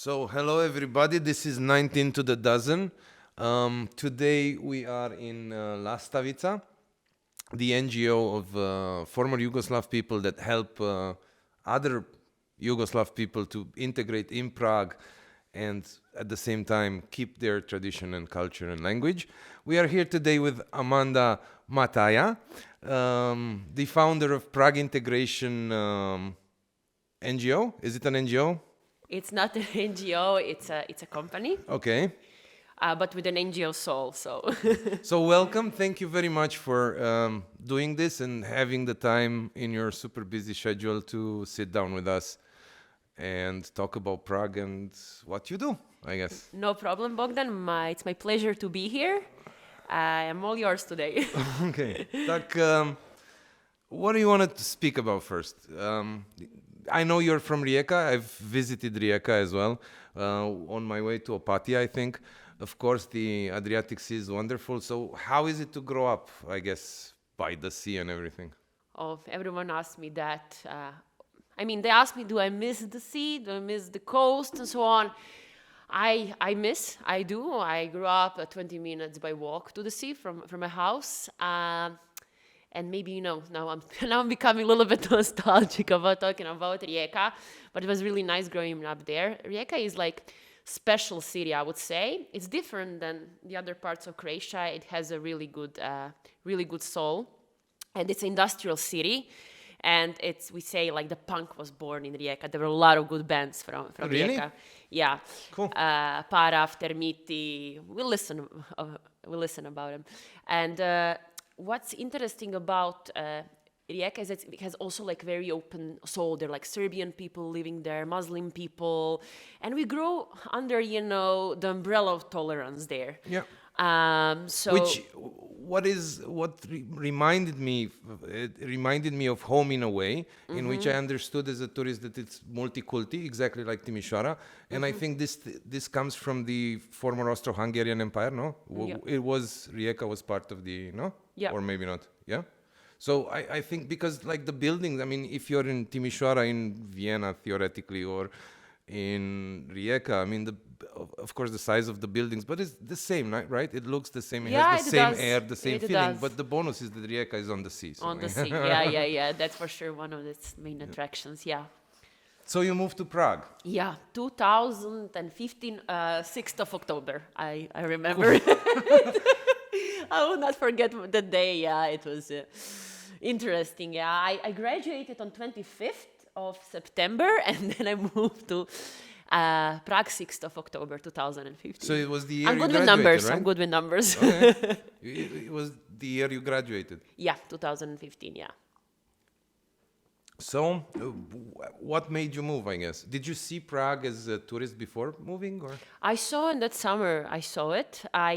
So, hello everybody, this is 19 to the dozen. Today we are in Lastavica, the NGO of former Yugoslav people that help other Yugoslav people to integrate in Prague and at the same time keep their tradition and culture and language. We are here today with Amanda Mataija, the founder of Prague Integration NGO. Is it an NGO? It's not an NGO, it's a company. Okay. But with an NGO soul, so. So welcome. Thank you very much for doing this and having the time in your super busy schedule to sit down with us and talk about Prague and what you do, I guess. No problem, Bogdan. It's my pleasure to be here. I am all yours today. Okay. What do you want to speak about first? I know you're from Rijeka. I've visited Rijeka as well on my way to Opatija, I think. Of course, the Adriatic Sea is wonderful. So how is it to grow up, I guess, by the sea and everything? Oh, everyone asked me that. They asked me, do I miss the sea? Do I miss the coast and so on? I do. I grew up 20 minutes by walk to the sea from my house. And maybe, now I'm becoming a little bit nostalgic about talking about Rijeka, but it was really nice growing up there. Rijeka is like special city, I would say. It's different than the other parts of Croatia. It has a really good soul, and it's an industrial city. And we say like the punk was born in Rijeka. There were a lot of good bands from really? Rijeka. Yeah, cool. Parav, Termiti. We'll listen about them. And what's interesting about Rijeka is that it has also like very open soul. There are like Serbian people living there, Muslim people, and we grow under the umbrella of tolerance there. Yeah. Reminded me of home in a way, in which I understood as a tourist that it's multi-culti, exactly like Timisoara, and I think this comes from the former Austro-Hungarian Empire, no? Yeah. Rijeka was part of the, no? Yeah. Or maybe not, yeah? So I think because like the buildings, if you're in Timisoara, in Vienna theoretically, or in Rijeka, of course the size of the buildings, but it's the same, right? It looks the same, it has the same air, the same feeling, but the bonus is that Rijeka is on the sea. So on the sea, yeah, that's for sure one of its main attractions, yeah. So you moved to Prague? Yeah, 2015, 6th of October, I remember. Cool. I will not forget the day, yeah, it was interesting, yeah. I graduated on 25th of September, and then I moved to Prague 6th of October 2015. So it was the year I'm you good graduated, with numbers. right? I'm good with numbers. Okay. It was the year you graduated? Yeah, 2015, yeah. So what made you move, I guess? Did you see Prague as a tourist before moving? Or? I saw in that summer, I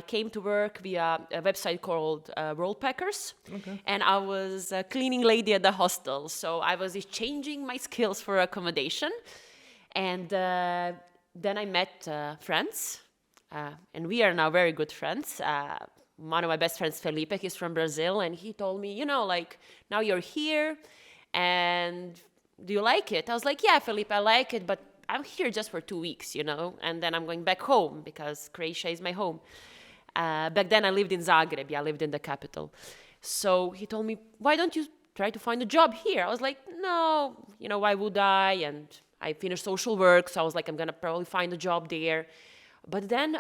came to work via a website called Worldpackers. Okay. And I was a cleaning lady at the hostel. So I was exchanging my skills for accommodation. And then I met friends. And we are now very good friends. One of my best friends, Felipe, he's from Brazil. And he told me, now you're here. And do you like it? I was like, yeah, Felipe, I like it, but I'm here just for 2 weeks, and then I'm going back home because Croatia is my home. Back then I lived in Zagreb. I lived in the capital. So he told me, why don't you try to find a job here? I was like, no, why would I? And I finished social work, so I was like, I'm going to probably find a job there. But then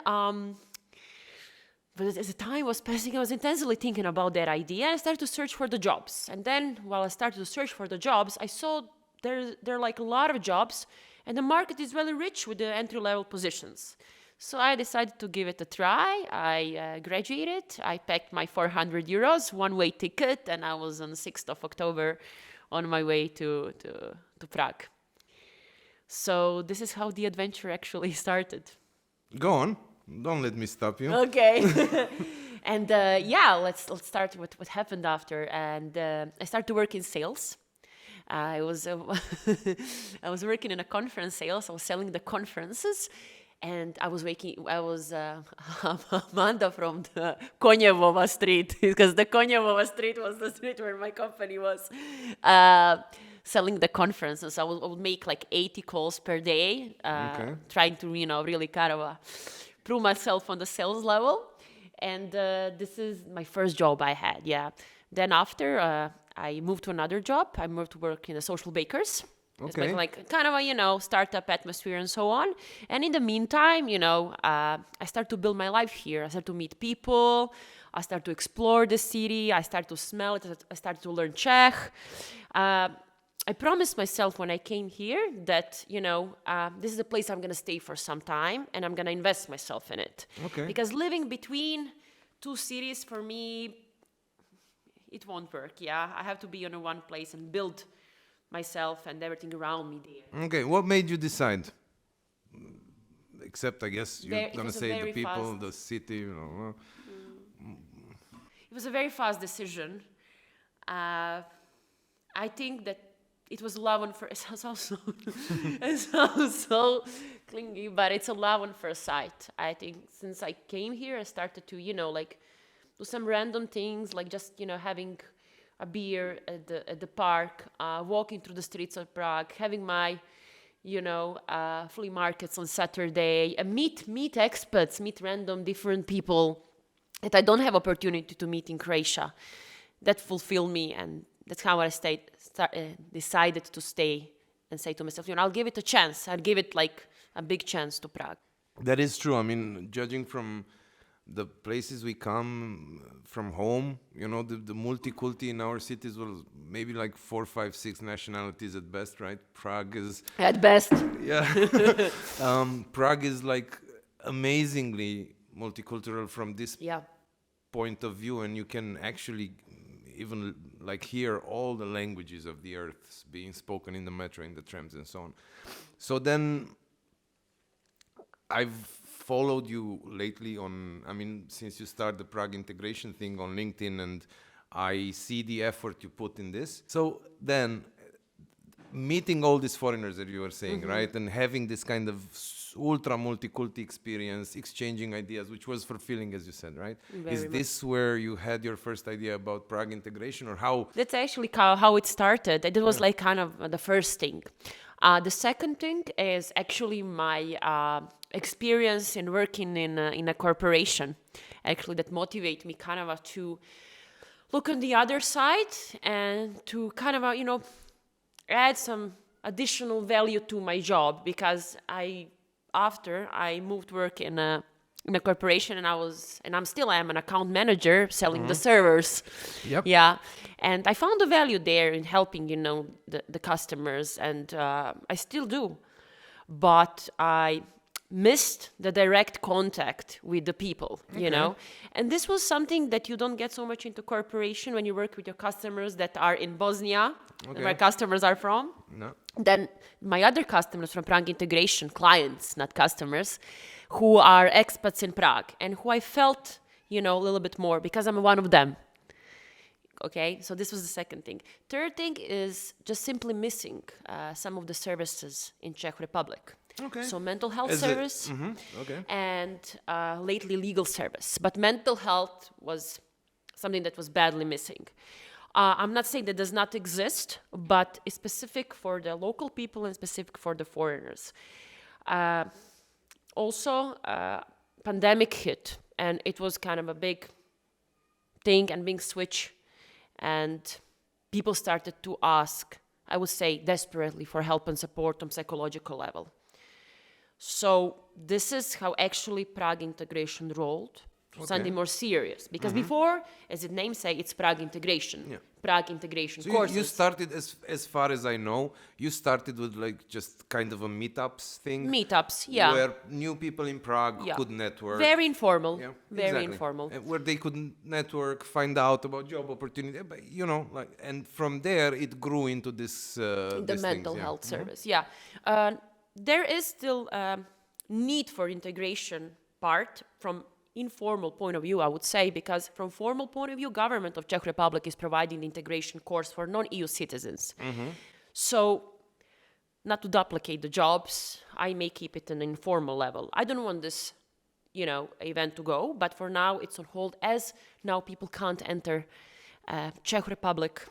but as the time was passing, I was intensely thinking about that idea, and I started to search for the jobs. And then, while I started to search for the jobs, I saw there are like a lot of jobs, and the market is really rich with the entry-level positions. So I decided to give it a try. I graduated. I packed my 400 euros, one-way ticket, and I was on the 6th of October on my way to Prague. So this is how the adventure actually started. Go on. Don't let me stop you. Okay. And let's start with what happened after. And I started to work in sales. I was working in a conference sales. I was selling the conferences, and I was Amanda from the Konjevova street, because the Konjevova street was the street where my company was. selling the conferences. I would make like 80 calls per day, trying to, really kind of prove myself on the sales level. And this is my first job I had, yeah. Then after, I moved to another job. I moved to work in the social bakers. It's like kind of a, startup atmosphere and so on. And in the meantime, I start to build my life here. I start to meet people. I start to explore the city. I start to smell it. I start to learn Czech. I promised myself when I came here that, this is a place I'm going to stay for some time and I'm going to invest myself in it. Okay. Because living between two cities, for me, it won't work, yeah. I have to be in one place and build myself and everything around me there. Okay, what made you decide? Except, I guess, you're going to say the people, the city, It was a very fast decision. I think that it was love on first. It sounds so clingy, but it's a love on first sight. I think since I came here, I started to, do some random things, like just, having a beer at the park, walking through the streets of Prague, having my, flea markets on Saturday, meet expats, meet random different people that I don't have opportunity to meet in Croatia. That fulfilled me, and that's how I decided to stay and say to myself, I'll give it a chance. I'll give it like a big chance to Prague. That is true. I mean, judging from the places we come from home, the multi-culti in our cities was maybe like 4, 5, 6 nationalities at best, right? Prague is... At best. Yeah. Prague is like amazingly multicultural from this point of view, and you can actually even like hear all the languages of the earth being spoken in the metro, in the trams and so on. So then I've followed you lately since you started the Prague Integration thing on LinkedIn, and I see the effort you put in this. So then meeting all these foreigners that you were saying, right? And having this kind of ultra multi-culti experience, exchanging ideas, which was fulfilling, as you said, right? Is this where you had your first idea about Prague Integration, or how? That's actually how it started. It was like kind of the first thing. The second thing is actually my experience in working in a corporation. Actually, that motivated me kind of to look on the other side and to kind of, add some additional value to my job, because after I moved to work in a corporation, and I'm an account manager selling the servers. Yep. Yeah. And I found the value there in helping, the customers, and I still do. But I missed the direct contact with the people, And this was something that you don't get so much into corporation when you work with your customers that are in Bosnia, where customers are from. No. Then my other customers from Prague Integration, clients, not customers, who are expats in Prague, and who I felt, a little bit more, because I'm one of them. Okay, so this was the second thing. Third thing is just simply missing some of the services in Czech Republic. Okay. So mental health service and lately legal service. But mental health was something that was badly missing. I'm not saying that does not exist, but it's specific for the local people and specific for the foreigners. Also, pandemic hit, and it was kind of a big thing and big switch, and people started to ask, I would say desperately, for help and support on psychological level. So this is how actually Prague Integration rolled. Something more serious, because before, as the name say, it's Prague Integration. Prague Integration courses. You started, as far as I know, you started with like just kind of a meetups thing. Meetups, yeah. Where new people in Prague could network. Very informal. Yeah, very informal. Where they could network, find out about job opportunity, but and from there it grew into this. The mental health service, there is still need for integration part from informal point of view, I would say, because from formal point of view, government of Czech Republic is providing the integration course for non-EU citizens. So, not to duplicate the jobs, I may keep it an informal level. I don't want this, event to go, but for now it's on hold, as now people can't enter Czech Republic,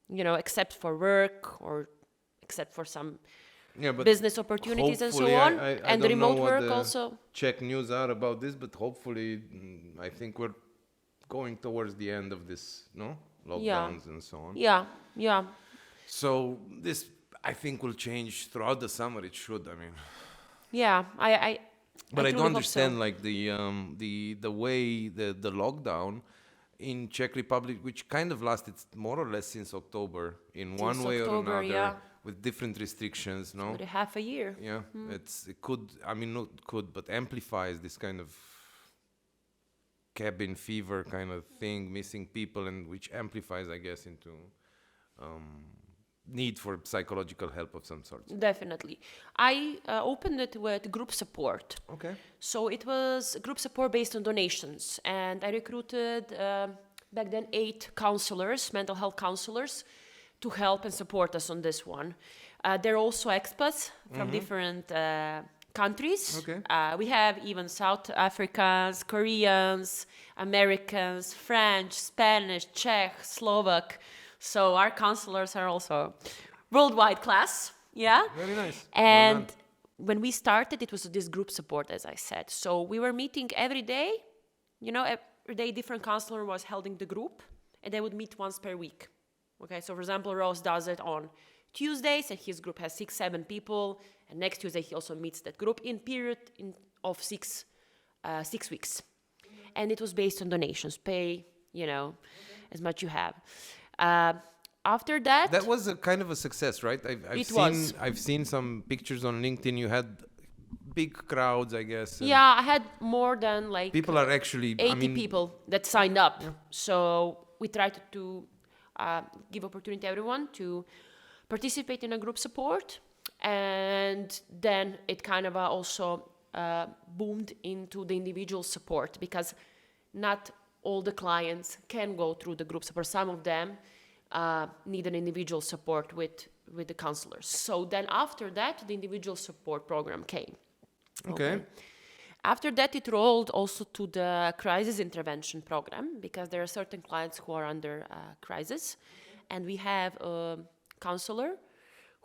except for work or except for some but business opportunities and so hopefully, on. I And the don't know remote what work the also. Czech news are about this, but hopefully, I think we're going towards the end of this, no? Lockdowns and so on. Yeah. So this, I think, will change throughout the summer. It should, I mean. Yeah, But I truly don't hope understand so. like the way the lockdown in Czech Republic, which kind of lasted more or less since October, in Since one way October, or another, yeah. with different restrictions. No, About a half a year. yeah, it could. I mean, not could, but amplifies this kind of cabin fever kind of thing, missing people, and which amplifies, I guess, into need for psychological help of some sort. Definitely. I opened it with group support. Okay. So it was group support based on donations. And I recruited back then 8 counselors, mental health counselors, to help and support us on this one. They're also expats from different countries. Okay. We have even South Africans, Koreans, Americans, French, Spanish, Czech, Slovak. So our counselors are also worldwide class, yeah? Very nice. And Well done. when we started, it was this group support, as I said. So we were meeting every day. You know, every day different counselor was holding the group, and they would meet once per week. Okay, so for example, Rose does it on Tuesdays, and his group has 6-7 people. And next Tuesday, he also meets that group in period of 6 weeks. And it was based on donations. Pay, you know, as much you have. After that, That was a kind of a success, right? I've seen some pictures on LinkedIn. You had big crowds, I guess. And yeah, I had more than like people are actually 80 people that signed up. So we tried to give opportunity to everyone to participate in a group support. And then it kind of also boomed into the individual support, because not all the clients can go through the group support. Some of them need an individual support with the counselors. So then after that, the individual support program came. Okay. After that, it rolled also to the crisis intervention program, because there are certain clients who are under crisis. And we have a counselor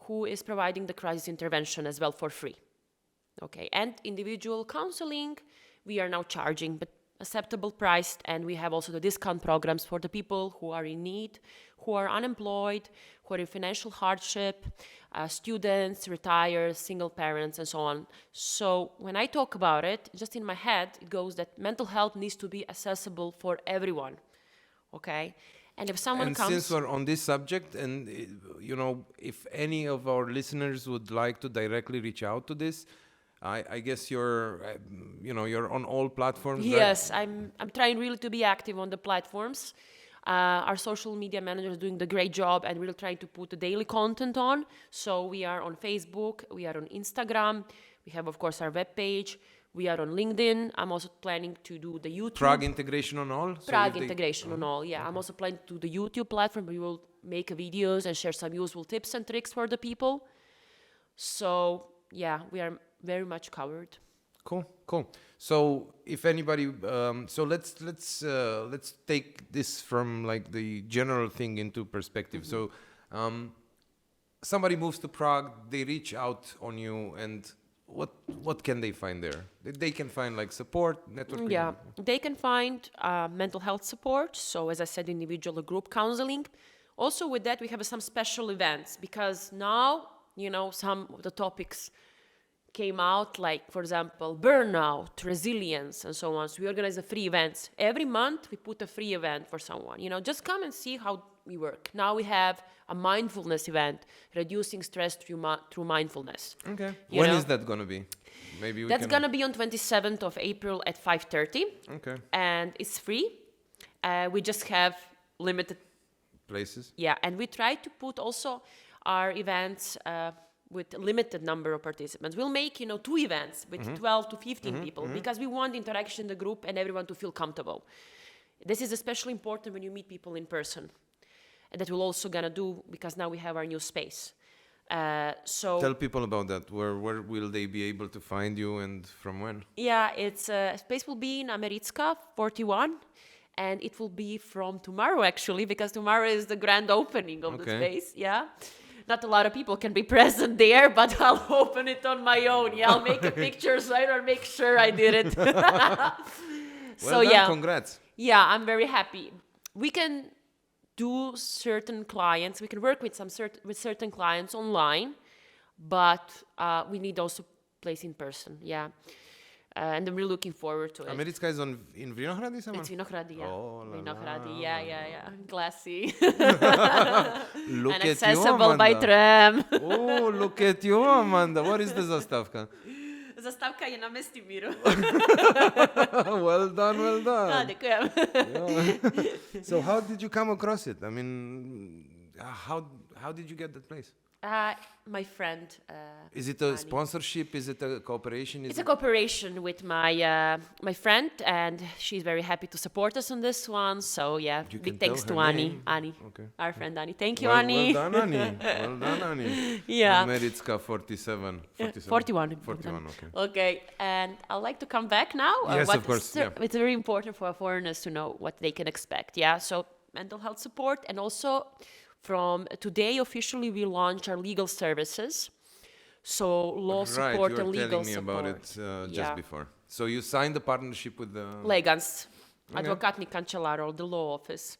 who is providing the crisis intervention as well for free. Okay, and individual counseling, we are now charging, but acceptable priced, and we have also the discount programs for the people who are in need, who are unemployed, who are in financial hardship, students, retired, single parents, and so on. So when I talk about it, just in my head, it goes that mental health needs to be accessible for everyone, okay? And if someone And comes... since we're on this subject, and you know, if any of our listeners would like to directly reach out to this, I guess you're on all platforms. Yes, I'm trying really to be active on the platforms. Our social media manager is doing the great job, and we're trying to put the daily content on. So we are on Facebook, we are on Instagram, we have of course our webpage, we are on LinkedIn. I'm also planning to do the YouTube. Prague Integration on all? Prague Integration on all, yeah. Okay. I'm also planning to do the YouTube platform. We will make videos and share some useful tips and tricks for the people. So yeah, we are very much covered. Cool. So if anybody, so let's take this from like the general thing into perspective. Mm-hmm. So somebody moves to Prague, they reach out on you, and what can they find there? They can find like support, networking. Yeah, they can find mental health support. So as I said, individual or group counseling. Also with that, we have some special events, because now, you know, some of the topics came out, like, for example, burnout, resilience, and so on. So we organize free events. Every month, we put a free event for someone. You know, just come and see how we work. Now we have a mindfulness event, reducing stress through mindfulness. Okay. When is that going to be? Maybe we That's going to be on 27th of April at 5:30. Okay. And it's free. We just have limited places. Yeah, and we try to put also our events with a limited number of participants. We'll make, 2 events with 12 to 15 people, because we want interaction in the group and everyone to feel comfortable. This is especially important when you meet people in person. And that we're also gonna do, because now we have our new space. So tell people about that. Where will they be able to find you, and from when? Yeah, it's space will be in Americka 41. And it will be from tomorrow, actually, because tomorrow is the grand opening of the space. Yeah. not a lot of people can be present there, but I'll open it on my own. Yeah, I'll make a picture so I don't make sure I did it. Well done, congrats. Yeah, I'm very happy. We can do certain clients, we can work with certain clients online, but we need also place in person. Yeah. And I'm really looking forward to it. Americká is in Vinohrady somewhere? It's Vinohrady, yeah. Oh, la, Vinohrady, yeah. Glassy. Look and at accessible you, by Amanda. tram. Oh, look at you, Amanda. What is the zastávka? Zastávka je na Mestimíru. Well done. Děkujem. Yeah. So how did you come across it? I mean, how did you get that place? My friend. Is it a sponsorship? Is it a cooperation? It's a cooperation with my friend, and she's very happy to support us on this one. So yeah, big thanks to Ani, okay. Our friend Ani. Thank you, Well Ani. done, Ani. Yeah. Americká 47. 41. 41, okay. Okay, and I'd like to come back now. Yes, of course. Yeah. It's very important for foreigners to know what they can expect. Yeah, so mental health support, and also from today officially we launch our legal services. So law support and legal support. Right, you were telling me about it just before. So you signed a partnership with the... Legans, Okay. Advokátní kancelář, the law office.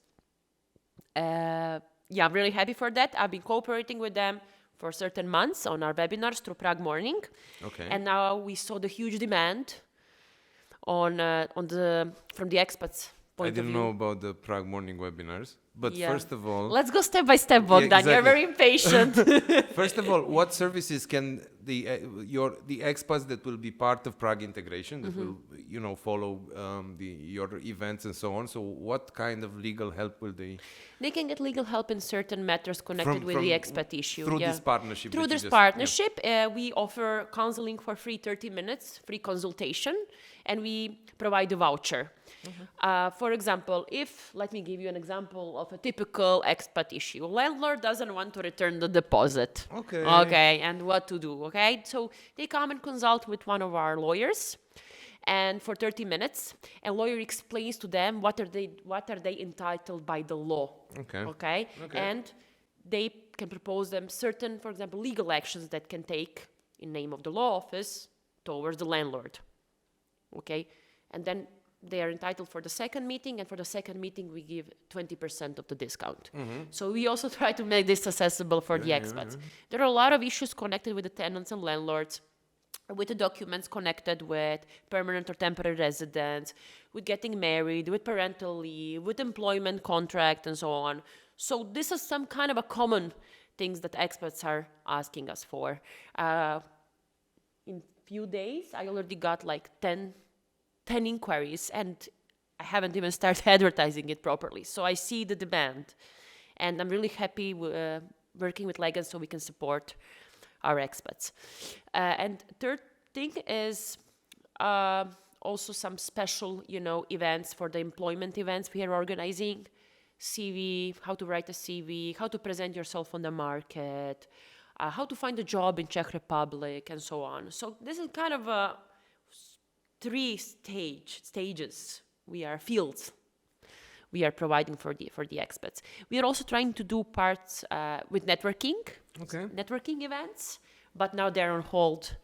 I'm really happy for that. I've been cooperating with them for certain months on our webinars through Prague Morning. Okay. And now we saw the huge demand from the expats point I didn't of view. know about the Prague Morning webinars. But Yeah. first of all... Let's go step by step, Bogdan. exactly. You're very impatient. First of all, what services can the expats that will be part of Prague Integration, that will follow your events and so on? So what kind of legal help will they? They can get legal help in certain matters connected with the expat issue. Through this partnership. Through this partnership, we offer counseling for free 30 minutes, free consultation, and we provide a voucher. For example, let me give you an example of a typical expat issue. A landlord doesn't want to return the deposit. Okay, and what to do, okay? So they come and consult with one of our lawyers, and for 30 minutes, a lawyer explains to them what are they entitled by the law. Okay? And they can propose them certain, for example, legal actions that can take in name of the law office towards the landlord. Okay? And then they are entitled for the second meeting, and for the second meeting we give 20% of the discount. So we also try to make this accessible for the expats. There are a lot of issues connected with the tenants and landlords, with the documents connected with permanent or temporary residence, with getting married, with parental leave, with employment contract, and so on. So this is some kind of a common things that expats are asking us for. In few days, I already got like 10 inquiries, and I haven't even started advertising it properly. So I see the demand, and I'm really happy working with Legans so we can support our expats. And third thing is also some special, events for the employment events we are organizing. CV, how to write a CV, how to present yourself on the market, how to find a job in Czech Republic, and so on. So this is kind of a 3 stages. Fields we are providing for the expats. We are also trying to do parts with networking events, but now they're on hold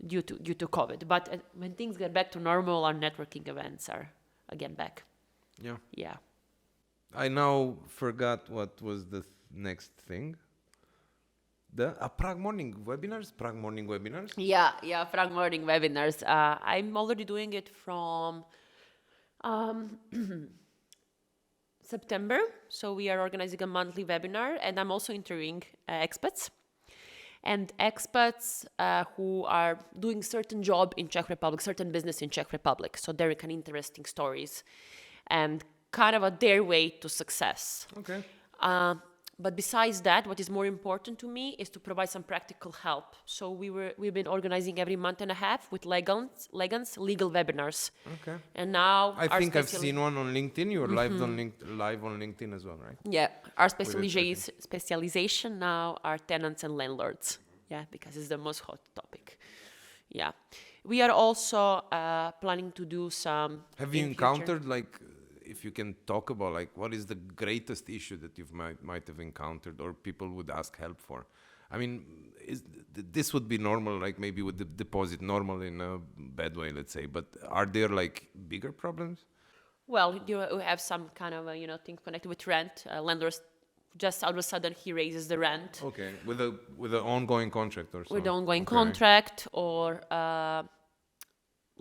due to COVID. But when things get back to normal, our networking events are again back. Yeah. I now forgot what was the next thing. The Prague Morning webinars? Yeah, Prague Morning webinars. I'm already doing it from September. So we are organizing a monthly webinar, and I'm also interviewing expats. And expats who are doing certain job in Czech Republic, certain business in Czech Republic. So they're kind of interesting stories and kind of their way to success. Okay. But besides that, what is more important to me is to provide some practical help. So we've been organizing every month and a half with Legans legal webinars. Okay. And now I think I've seen one on LinkedIn. You're live on LinkedIn as well, right? Yeah. Our specialization now are tenants and landlords. Yeah, because it's the most hot topic. Yeah. We are also planning to do some... Have you encountered if you can talk about like what is the greatest issue that you might have encountered or people would ask help for. I mean, this would be normal, like maybe with the deposit, normal in a bad way, let's say. But are there like bigger problems? Well, you have some kind of things connected with rent. Landlords just all of a sudden he raises the rent. Okay, with a ongoing contract or something. With the ongoing contract, or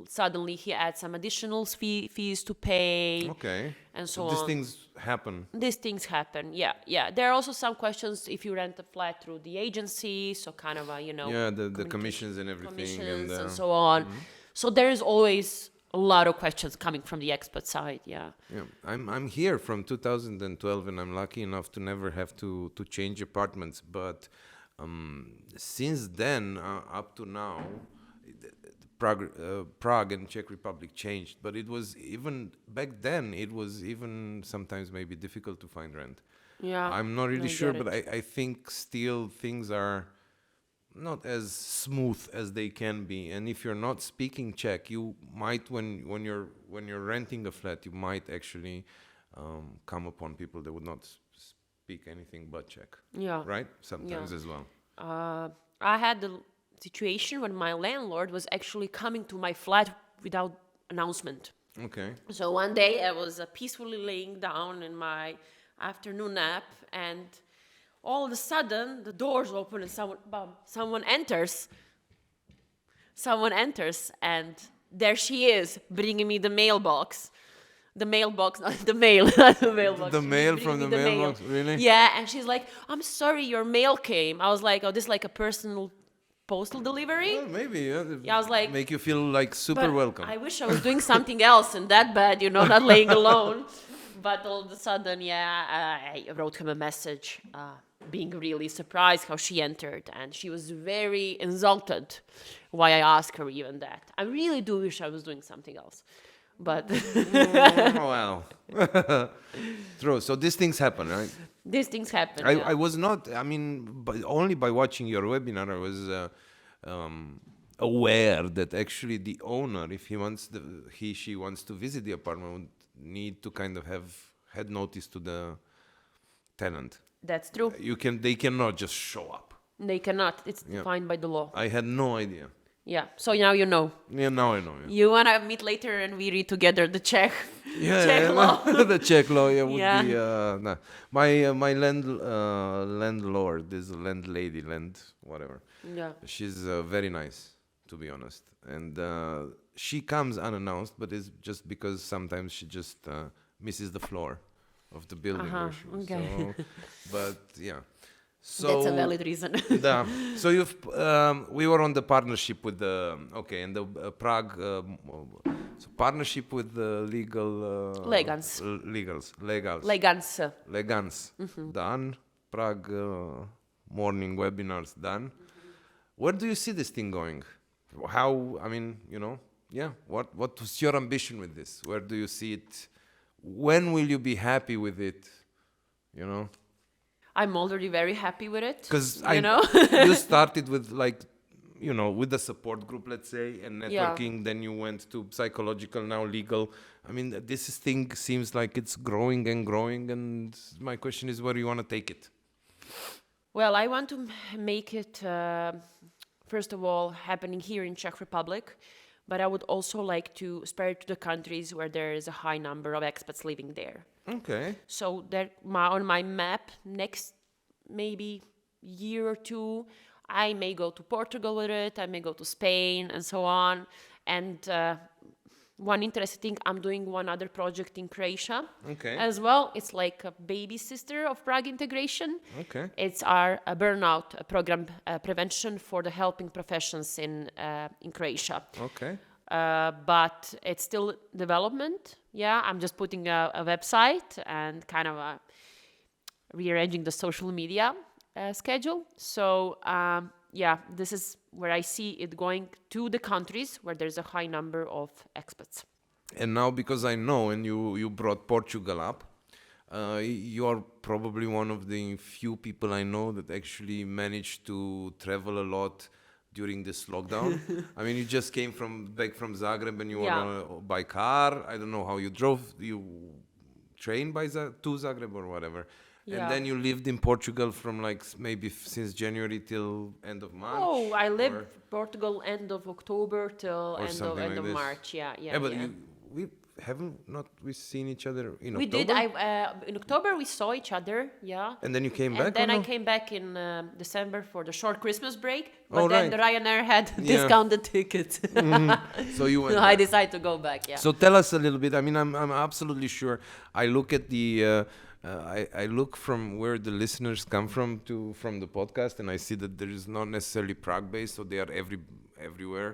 suddenly he adds some additional fees to pay. Okay. And so these on. things happen. These things happen, yeah. There are also some questions if you rent a flat through the agency, so kind of Yeah, the commissions and everything. Commissions and so on. So there is always a lot of questions coming from the expat side, yeah. Yeah, I'm here from 2012 and I'm lucky enough to never have to change apartments. But since then, up to now, Prague and Czech Republic changed, but it was even back then. It was even sometimes maybe difficult to find rent. Yeah, I'm not really sure, but I think still things are not as smooth as they can be. And if you're not speaking Czech, you might when you're renting a flat, you might actually come upon people that would not speak anything but Czech. Yeah, right. Sometimes as well. I had the situation when my landlord was actually coming to my flat without announcement. Okay. So one day I was peacefully laying down in my afternoon nap, and all of a sudden the doors open and someone enters. Someone enters, and there she is, bringing me the mailbox. The mailbox, not the mail, not the mailbox. The mail from the mailbox, really? Yeah, and she's like, "I'm sorry, your mail came." I was like, "Oh, this is like a personal postal delivery?" Well, maybe, Yeah, I was like, make you feel like super welcome. I wish I was doing something else in that bed, not laying alone. But all of a sudden, I wrote him a message, being really surprised how she entered. And she was very insulted why I asked her even that. I really do wish I was doing something else. But Wow. True. So these things happen, right? These things happen. I was not, I mean, but only by watching your webinar, I was aware that actually the owner, if she wants to visit the apartment, would need to kind of have had notice to the tenant. That's true. They cannot just show up. They cannot. It's defined by the law. I had no idea. Yeah. So now you know. Yeah, now I know. Yeah. You wanna meet later and we read together the Czech law. The Czech law, would be. Nah. My landlord, this landlady, whatever. Yeah. She's very nice, to be honest, and she comes unannounced, but it's just because sometimes she just misses the floor of the building. Okay. So, but yeah. So that's a valid reason. So we were on the partnership with the Prague. So partnership with the Legans. Done. Prague morning webinars done. Where do you see this thing going? How? I mean, what was your ambition with this? Where do you see it? When will you be happy with it? I'm already very happy with it. Because you started with with the support group, let's say, and networking. Then you went to psychological, now legal. I mean, this thing seems like it's growing and growing. And my question is, where do you want to take it? Well, I want to make it, first of all, happening here in Czech Republic. But I would also like to spread it to the countries where there is a high number of expats living there. Okay. So that on my map, next maybe year or two, I may go to Portugal with it, I may go to Spain and so on. And one interesting thing, I'm doing one other project in Croatia as well. It's like a baby sister of Prague Integration. Okay. It's our burnout program prevention for the helping professions in Croatia. Okay. But it's still development. Yeah, I'm just putting a website and kind of rearranging the social media schedule. So this is where I see it going to the countries where there's a high number of expats. And now, because I know, and you brought Portugal up, you're probably one of the few people I know that actually managed to travel a lot during this lockdown. I mean, you just came back from Zagreb and you were by car. I don't know how you drove. You train to Zagreb or whatever. Yeah. And then you lived in Portugal from like maybe since January till end of March. Oh, I lived Portugal end of October till end something of like this. March. Yeah. Yeah, but we seen each other in We October? did. In October we saw each other. Yeah. And then you came back? And then or I no? came back in December for the short Christmas break. Oh, But then right. Ryanair had Yeah. discounted tickets. So you went I back. decided to go back. Yeah. So tell us a little bit. I mean, I'm absolutely sure. I look at the I look from where the listeners come from the podcast, and I see that there is not necessarily Prague based, so they are everywhere.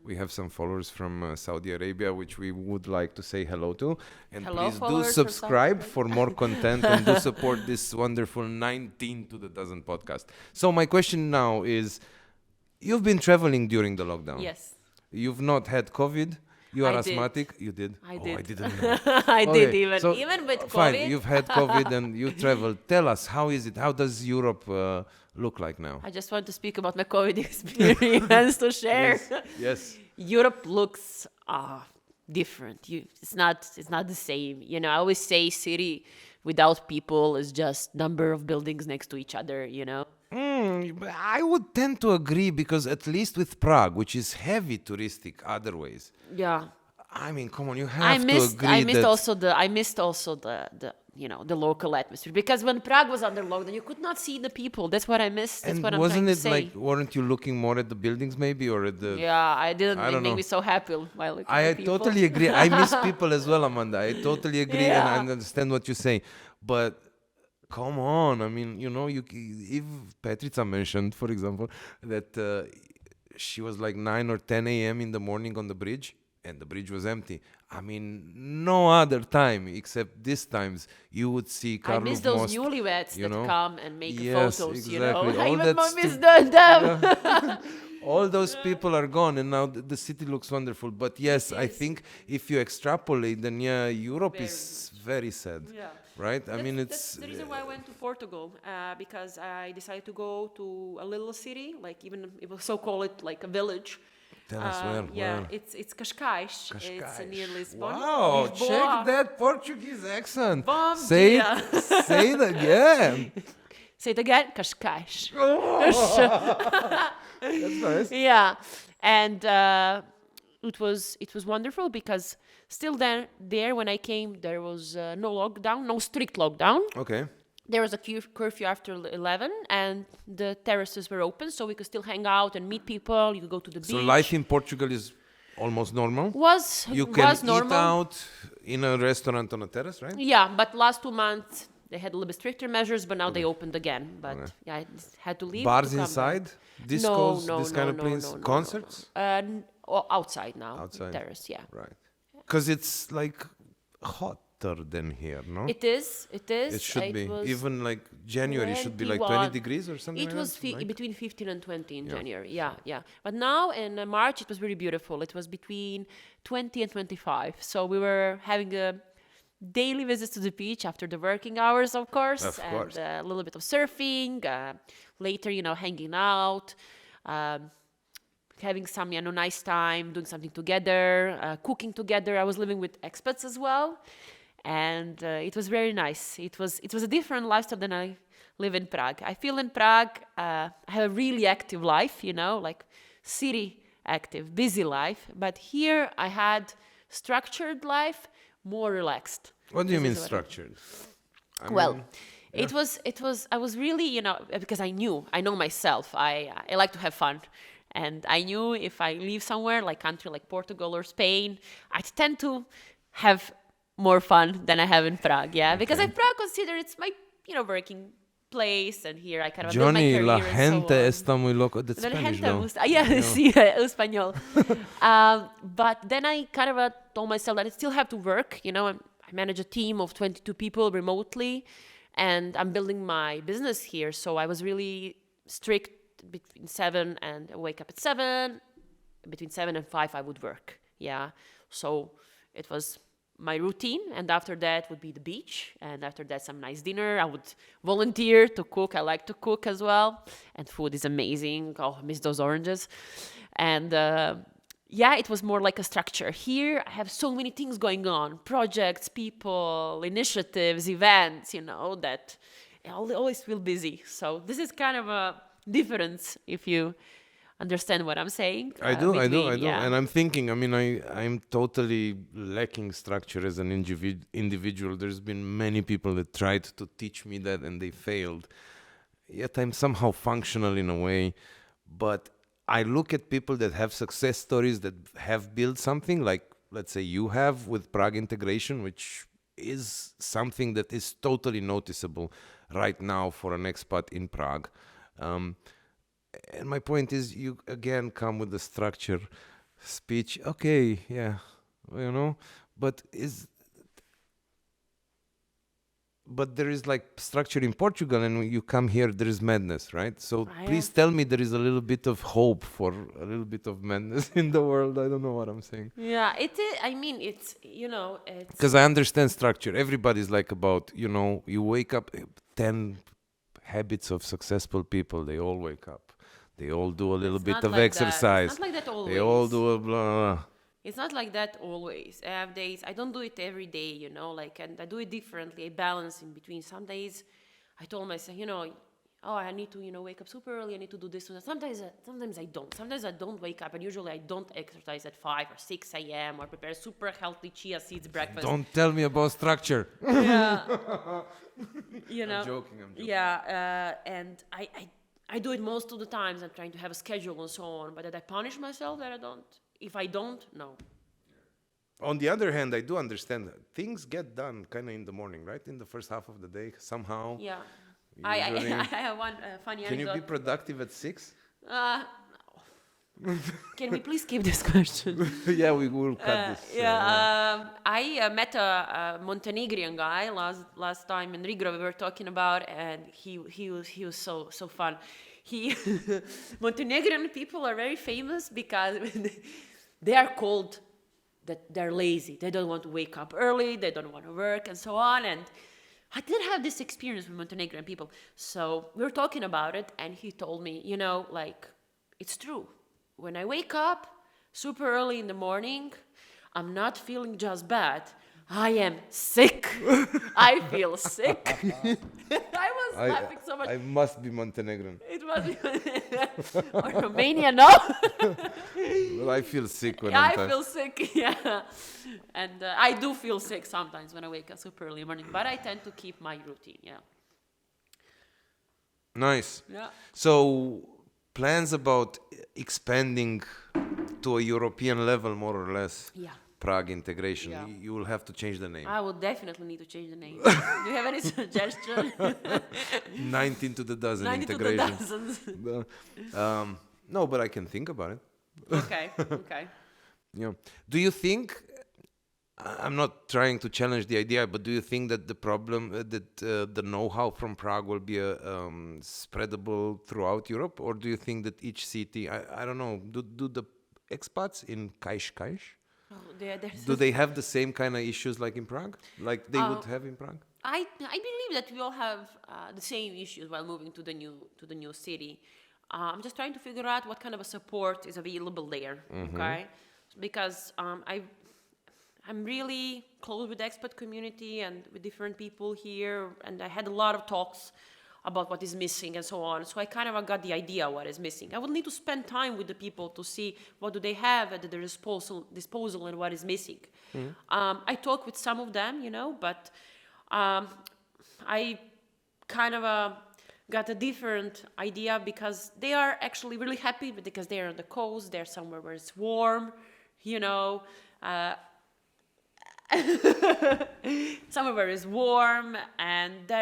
We have some followers from Saudi Arabia, which we would like to say hello to. And Hello, please do followers from subscribe Saudi for more content and do support this wonderful 19 to the dozen podcast. So my question now is, you've been traveling during the lockdown. Yes. You've not had COVID. You are I did. asthmatic. You did. I did. I didn't know. I did Okay, so, even with fine, COVID. you've had COVID and you traveled. Tell us, how is it? How does Europe look like now? I just want to speak about my COVID experience to share. Yes. Europe looks different. It's not the same. You know, I always say city without people is just number of buildings next to each other. You know. I would tend to agree, because at least with Prague, which is heavy touristic other ways. Yeah. I mean, come on, you have I to missed agree I missed also the you know, the local atmosphere, because when Prague was under lockdown you could not see the people. That's what I missed. That's And what I'm wasn't trying it to say. like, weren't you looking more at the buildings maybe, or at the... Yeah, I didn't I don't make know. me so happy while looking I at people. totally agree. I miss people as well, Amanda. I totally agree, and I Yeah. understand what you say. But come on, I mean, you know, if Petrica mentioned, for example, that she was like 9 or 10 a.m. in the morning on the bridge, and the bridge was empty. I mean, no other time except these times you would see I Karlov miss those Most, newlyweds you that know? come and make Yes, photos, exactly. you know. I All even that miss stu- them. All those people are gone, and now the city looks wonderful. But yes, I think if you extrapolate, then yeah, Europe is very sad, Yeah. right? I mean, That's it's the reason why I went to Portugal, because I decided to go to a little city, like even it was so call it like a village. Tell us where. Yeah, where? it's Cascais. It's Cascais. near Lisbon. Wow, Lisboa. check that Portuguese accent. Bom Say dia. it, say it again. Say it again, Cascais. That's nice. Yeah, and it was wonderful because still there when I came there was no lockdown, no strict lockdown. Okay. There was a curfew after 11, and the terraces were open, so we could still hang out and meet people. You could go to the beach. So life in Portugal is almost normal. You can was normal. eat out in a restaurant on a terrace, right? Yeah, but last 2 months they had a little bit stricter measures, but now they opened again. But yeah, I just had to leave. Bars to come inside, back. discos, no, this no, kind of no, place, no, no, concerts, outside now. Outside. Terrace, yeah. right? Because it's like hotter than here, no? It is. It should be. was Even like January should be like 21. 20 degrees or something. It like was that, right? between 15 and 20 in January. Yeah. But now in March it was really beautiful. It was between 20 and 25. So we were having a daily visits to the beach after the working hours, of course, Of course. and a little bit of surfing. Later, hanging out, having some nice time, doing something together, cooking together. I was living with expats as well, and it was very nice. It was a different lifestyle than I live in Prague. I feel in Prague I have a really active life, like city active, busy life. But here I had structured life, more relaxed. What do you This mean is what I- structured? I Well, mean, it was I was really, because I know myself. I like to have fun. And I knew if I leave somewhere, like country like Portugal or Spain, I tend to have more fun than I have in Prague. Yeah, because I Prague consider it's my, working place, and here I kind of build my Johnny, career la and so gente on. está muy loco. That's La Spanish, gente though. gusta. Yeah, sí, español. But then I kind of told myself that I still have to work. I manage a team of 22 people remotely, and I'm building my business here. So I was really strict between 7 and I wake up at 7. Between 7 and 5, I would work. Yeah. So it was my routine, and after that would be the beach, and after that some nice dinner. I would volunteer to cook. I like to cook as well, and food is amazing. Oh, I miss those oranges. And yeah, it was more like a structure. Here, I have so many things going on, projects, people, initiatives, events, that I always feel busy. So this is kind of a difference, if you understand what I'm saying. I do, Yeah. and I'm thinking. I mean, I'm totally lacking structure as an individual. There's been many people that tried to teach me that, and they failed. Yet I'm somehow functional in a way, but I look at people that have success stories that have built something, like let's say you have with Prague Integration, which is something that is totally noticeable right now for an expat in Prague. And my point is, you again come with the structure, speech. Okay, yeah, but there is like structure in Portugal, and when you come here, there is madness, right? So please tell me there is a little bit of hope for a little bit of madness in the world. I don't know what I'm saying. Yeah, it is. I mean, it's Because I understand structure. Everybody's like about, you wake up, 10 habits of successful people, they all wake up. They all do a little bit of exercise. It's not like that always. They all do a blah. It's not like that always. I have days, I don't do it every day, and I do it differently. I balance in between. Some days I told myself, I need to, wake up super early. I need to do this. Sometimes I don't. Sometimes I don't wake up, and usually I don't exercise at 5 or 6 a.m. or prepare super healthy chia seeds breakfast. Don't tell me about structure. Yeah. I'm joking. Yeah, and I do it most of the times. I'm trying to have a schedule and so on, but that I punish myself that I don't. If I don't, no. On the other hand, I do understand that things get done kind of in the morning, right? In the first half of the day, somehow. Yeah. I have one funny Can anecdote. you be productive at 6? No. Can we please skip this question? Yeah, we will cut this. I met a Montenegrin guy last time in Riga. We were talking about, and he was so fun. Montenegrin people are very famous because they are called that they're lazy. They don't want to wake up early. They don't want to work and so on. And I did have this experience with Montenegrin people. So we were talking about it, and he told me, it's true. When I wake up super early in the morning, I'm not feeling just bad. I am sick. I feel sick. I was laughing so much. I must be Montenegrin. It must be or Romania, no? Well, I feel sick when I feel sick, yeah. And I do feel sick sometimes when I wake up super early in the morning, but I tend to keep my routine, yeah. Nice. Yeah. So, plans about expanding to a European level, more or less. Yeah. Prague Integration. Yeah. You will have to change the name. I will definitely need to change the name. Do you have any suggestion? 19 to the dozen 90 to the integration. dozens. No, but I can think about it. Okay. Yeah. Do you think? I'm not trying to challenge the idea, but do you think that the problem that the know-how from Prague will be spreadable throughout Europe, or do you think that each city? I don't know. Do the expats in Kaiš? Oh, Do they have the same kind of issues like in Prague, like they would have in Prague? I believe that we all have the same issues while moving to the new city. I'm just trying to figure out what kind of a support is available there. Okay, because I'm really close with the expat community and with different people here, and I had a lot of talks about what is missing and so on. So I kind of got the idea what is missing. I would need to spend time with the people to see what do they have at their disposal and what is missing. I talk with some of them, but I kind of got a different idea because they are actually really happy because they're on the coast, they're somewhere where it's warm, somewhere where it's warm, and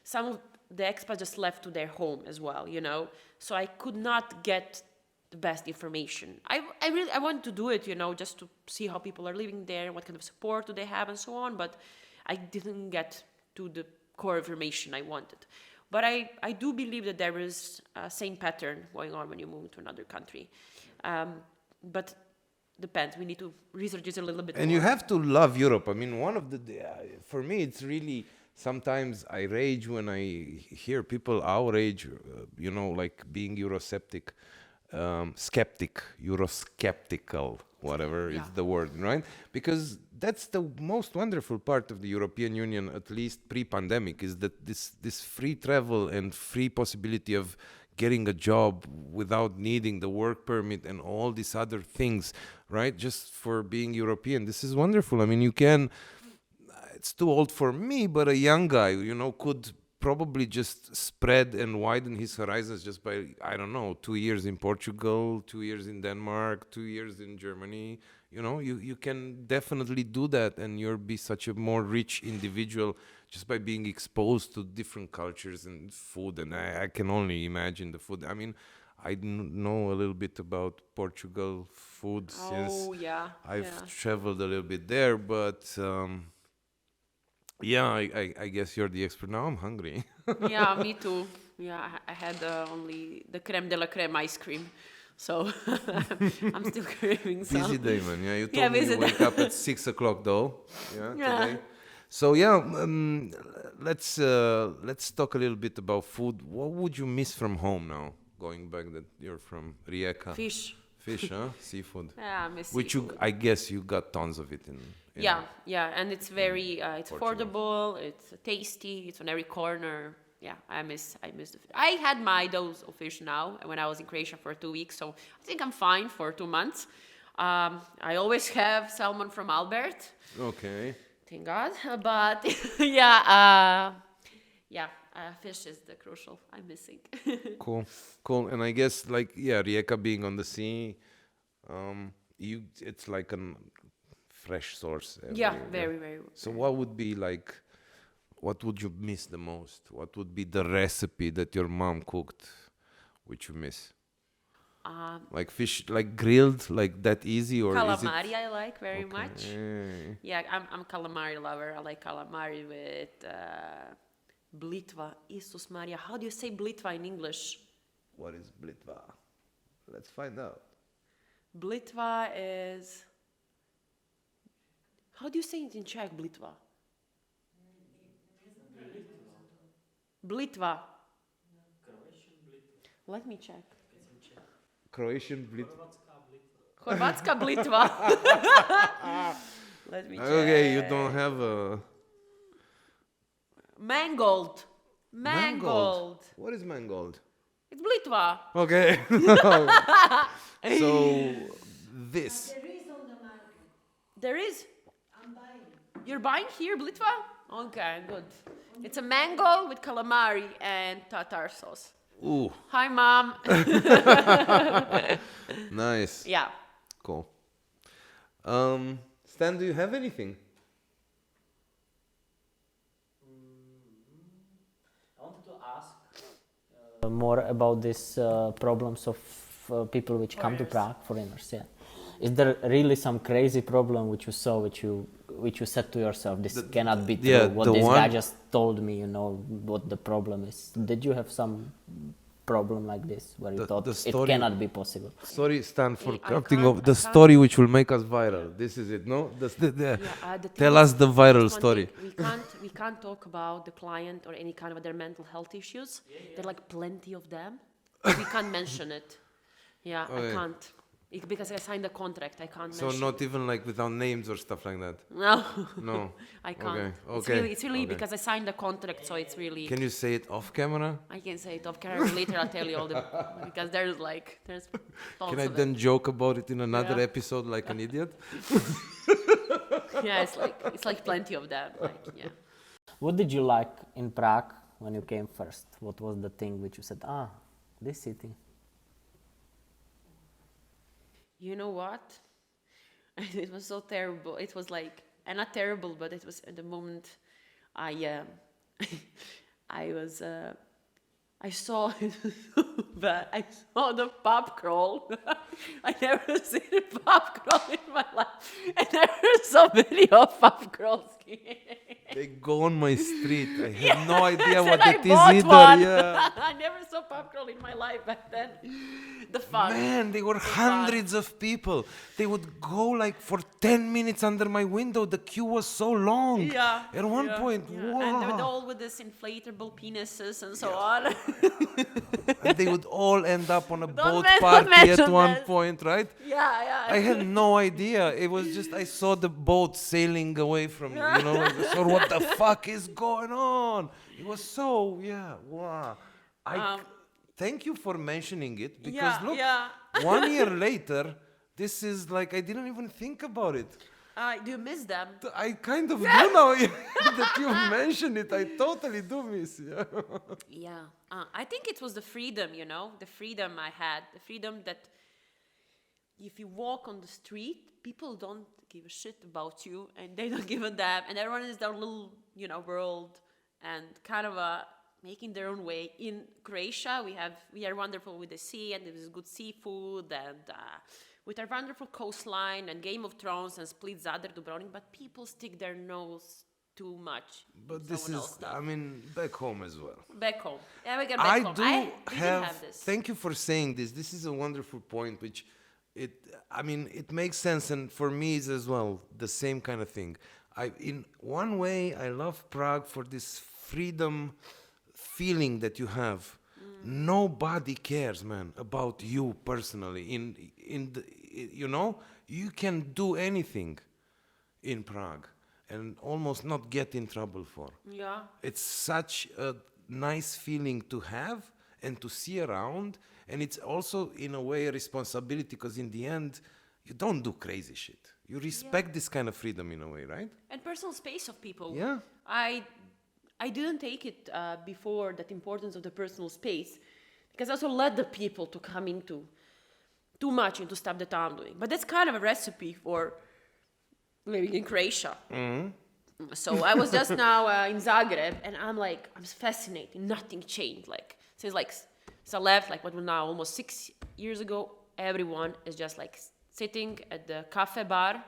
some of the expats just left to their home as well, so I could not get the best information. I want to do it, just to see how people are living there, what kind of support do they have and so on, but I didn't get to the core information I wanted. But I do believe that there is a same pattern going on when you move to another country. But depends. We need to research it a little bit more. And you have to love Europe. I mean, for me, it's really, sometimes I rage when I hear people our age, like being Eurosceptic. skeptic, Eurosceptical, whatever is the word, right? Because that's the most wonderful part of the European Union, at least pre-pandemic, is that this free travel and free possibility of getting a job without needing the work permit and all these other things, right? Just for being European. This is wonderful. I mean, you can, it's too old for me, but a young guy, you know, could probably just spread and widen his horizons just by, I don't know, 2 years in Portugal, 2 years in Denmark, 2 years in Germany. You know, you can definitely do that, and you'll be such a more rich individual just by being exposed to different cultures and food. And I can only imagine the food. I mean, I know a little bit about Portugal food since I've traveled a little bit there, but yeah, I guess you're the expert. Now I'm hungry. Yeah, me too. Yeah, I had only the creme de la creme ice cream. So I'm still craving some. Busy day, man. Yeah, you told me you wake up at 6 o'clock though. Yeah, today. So let's talk a little bit about food. What would you miss from home now? Going back that you're from Rijeka. Fish. Fish, huh? Seafood. Yeah, I miss which seafood. I guess you got tons of it in yeah, and it's very it's affordable, it's tasty, it's on every corner. Yeah, I miss the fish. I had my dose of fish now when I was in Croatia for 2 weeks, so I think I'm fine for 2 months. I always have salmon from Albert. Okay. Thank God. But fish is the crucial I'm missing. Cool. And I guess Rijeka being on the sea, it's like a fresh source. Very, very. So what would you miss the most? What would be the recipe that your mom cooked, which you miss? Like fish, like grilled, like that easy, or calamari is it? I like very much. Yeah, I'm calamari lover. I like calamari with blitva. Isus Maria, how do you say blitva in English? What is blitva? Let's find out. Blitva is. How do you say it in Czech? Blitva. Blitva. Croatian blitva. Let me check. Croatian blitva. Hrvatska blitva. Let me check. Okay, you don't have a... Mangold. What is mangold? It's blitva. Okay. So, this. There is on the market. There is. I'm buying. You're buying here blitva? Okay, good. It's a mango with calamari and tartar sauce. Ooh, Hi, Mom. nice. Yeah. Cool. Stan, do you have anything? I wanted to ask more about these problems of people which come to Prague, foreigners. Yeah, is there really some crazy problem which you saw, which you said to yourself, this cannot be true? yeah, what the this one- guy just told me, you know, what the problem is. Did you have some problem like this where you thought it cannot be possible? Sorry, Stan, for I cutting can't- off. The I can't- story which will make us viral. This is it, no? Tell us the viral story. We can't talk about the client or any kind of their mental health issues. There are like plenty of them. We can't mention it. Yeah, Okay. I can't. Because I signed a contract, I can't So mention not even like without names or stuff like that? No, No. I can't. Okay. It's really Okay. because I signed a contract, so it's really... Can you say it off camera? I can say it off camera later. I'll tell you all the... Because there's tons Can I of then joke about it in another Yeah. episode like an idiot? Yeah, it's like plenty of that. Yeah. What did you like in Prague when you came first? What was the thing which you said, this city? You know what? It was so terrible. It was like, and not terrible, but it was at the moment I saw but I saw the pub crawl. I never seen a pub crawl in my life. And there were so many of pub crawls joking. They go on my street. I have no idea Said what I it is bought either. one. Yeah. I never saw popcorn in my life back then. The fun. Man, they were The fun. hundreds of people. They would go like for 10 minutes under my window. The queue was so long. Yeah. At one yeah, point, yeah. And they would wow. all with this inflatable penises and so on. And they would all end up on a boat don't party at mention one this. point, right? yeah. I had no idea. It was just I saw the boat sailing away from me. You know, so what the fuck is going on? It was so wow. Thank you for mentioning it because look, yeah. 1 year later, this is like I didn't even think about it. Do you miss them? I kind of do now that you mentioned it. I totally do miss. Yeah. Yeah. I think it was the freedom, the freedom I had, the freedom that if you walk on the street, people don't give a shit about you and they don't give a damn and everyone is their little, world and kind of making their own way. In Croatia, we are wonderful with the sea and there is good seafood and with our wonderful coastline and Game of Thrones and Split, Zadar, Dubrovnik, but people stick their nose too much. But this is, I mean, back home as well. Back home. Yeah, we get back home. I didn't have this. Thank you for saying this. This is a wonderful point, which it makes sense, and for me is as well the same kind of thing. In one way, I love Prague for this freedom feeling that you have. Nobody cares, man, about you personally. You can do anything in Prague and almost not get in trouble for. Yeah. It's such a nice feeling to have and to see around, and it's also in a way a responsibility because in the end you don't do crazy shit. You respect this kind of freedom in a way, right? And personal space of people. Yeah. I didn't take it before, that importance of the personal space, because I also let the people to come into too much into stuff that I'm doing. But that's kind of a recipe for living in Croatia. Mm-hmm. So I was just now in Zagreb, and I'm fascinated. Nothing changed. Since I left, what was now almost 6 years ago, everyone is just sitting at the cafe bar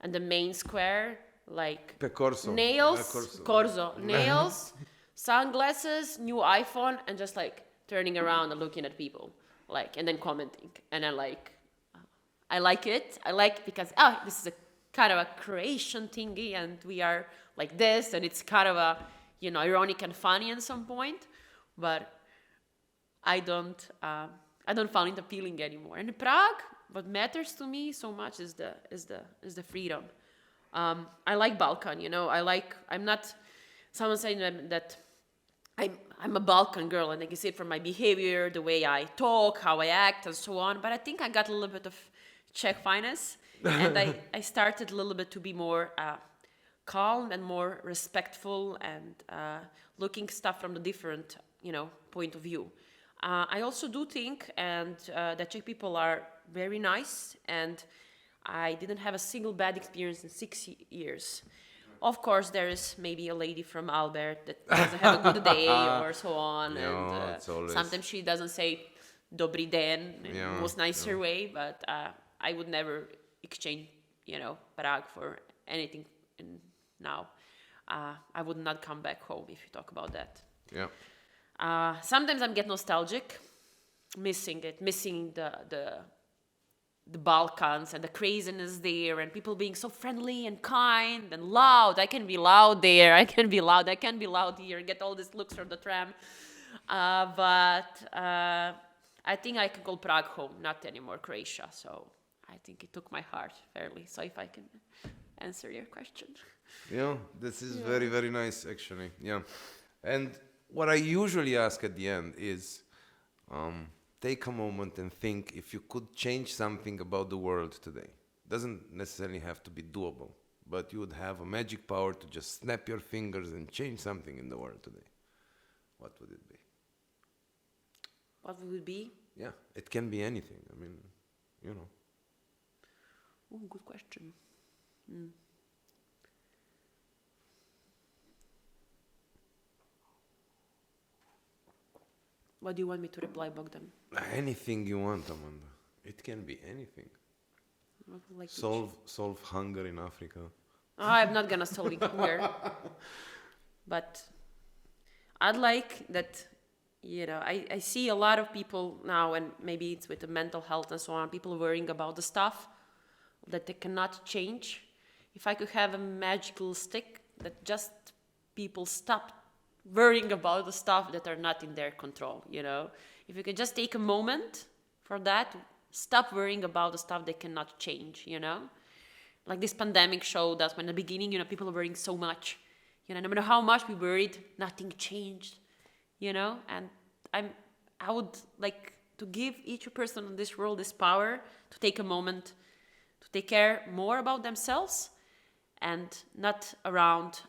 and the main square, Corso. nails, Corso, nails, sunglasses, new iPhone, and just turning around and looking at people, and then commenting. And then I like it. I like because this is a kind of a Croatian thingy, and we are like this, and it's kind of a ironic and funny at some point, but I don't find it appealing anymore. And in Prague, what matters to me so much is the freedom. I like Balkan, I'm not someone saying that I'm a Balkan girl, and I can see it from my behavior, the way I talk, how I act, and so on. But I think I got a little bit of Czech finesse, and I started a little bit to be more calm and more respectful and looking stuff from the different, point of view. I also do think that Czech people are very nice, and I didn't have a single bad experience in 6 years. Of course, there is maybe a lady from Albert that doesn't have a good day or so on. Yeah, and sometimes she doesn't say Dobrý den in the most nicer way, but I would never exchange, Prague for anything now. I would not come back home if you talk about that. Yeah. Sometimes I get nostalgic, missing the Balkans and the craziness there, and people being so friendly and kind and loud. I can be loud there. I can be loud. I can be loud here. Get all these looks from the tram. But I think I can call Prague home, not anymore Croatia. So I think it took my heart fairly. So if I can answer your question. Yeah, this is very, very nice, actually. Yeah. And what I usually ask at the end is, take a moment and think if you could change something about the world today. Doesn't necessarily have to be doable, but you would have a magic power to just snap your fingers and change something in the world today. What would it be? What would it be? Yeah, it can be anything. I mean, Oh, good question. What do you want me to reply, Bogdan? Anything you want, Amanda. It can be anything. What would you like to Solve hunger in Africa. I'm not gonna solve it here. But I'd like that, I see a lot of people now, and maybe it's with the mental health and so on, people worrying about the stuff that they cannot change. If I could have a magical stick that just people stop worrying about the stuff that are not in their control, If you could just take a moment for that, stop worrying about the stuff they cannot change, Like this pandemic showed us when in the beginning, people were worrying so much. No matter how much we worried, nothing changed, And I would like to give each person in this world this power to take a moment to take care more about themselves and not around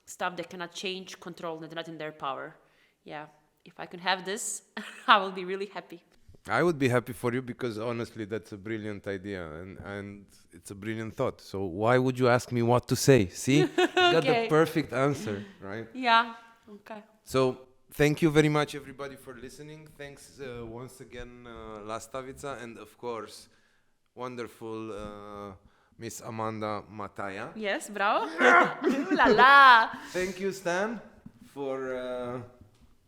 stuff they cannot change, control, and not in their power. Yeah, if I could have this, I will be really happy. I would be happy for you because honestly, that's a brilliant idea and it's a brilliant thought. So why would you ask me what to say? See, you got the Okay. perfect answer, right? Yeah, okay. So thank you very much, everybody, for listening. Thanks once again, Lastavica, and of course, wonderful Miss Amanda Mataija. Yes, bravo. Ooh la la. Thank you, Stan, for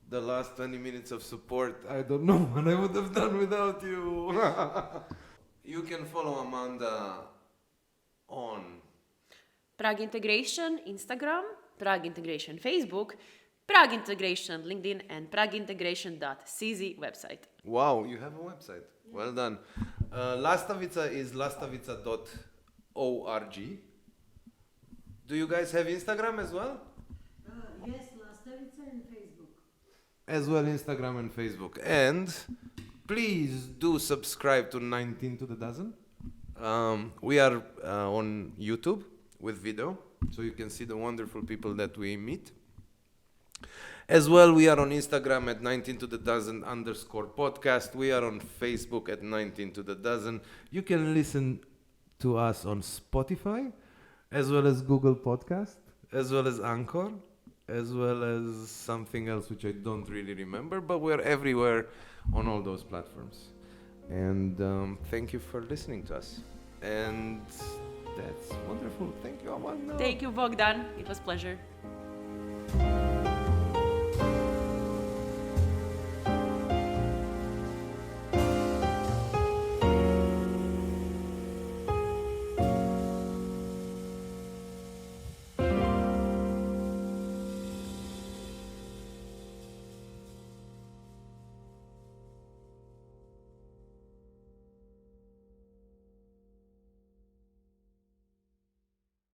the last 20 minutes of support. I don't know what I would have done without you. You can follow Amanda on Prague Integration Instagram, Prague Integration Facebook, Prague Integration LinkedIn, and pragueintegration.cz website. Wow, you have a website. Well done. Lastavica is lastavica.org. Do you guys have Instagram as well? Yes, Lastavica and Facebook. As well, Instagram and Facebook. And please do subscribe to 19 to the dozen. We are on YouTube with video, so you can see the wonderful people that we meet. As well, we are on Instagram at 19 to the dozen _podcast. We are on Facebook at 19 to the dozen. You can listen to us on Spotify, as well as Google Podcast, as well as Anchor, as well as something else which I don't really remember, but we're everywhere on all those platforms. And thank you for listening to us. And that's wonderful. Thank you, Amanda. Thank you, Bogdan. It was a pleasure.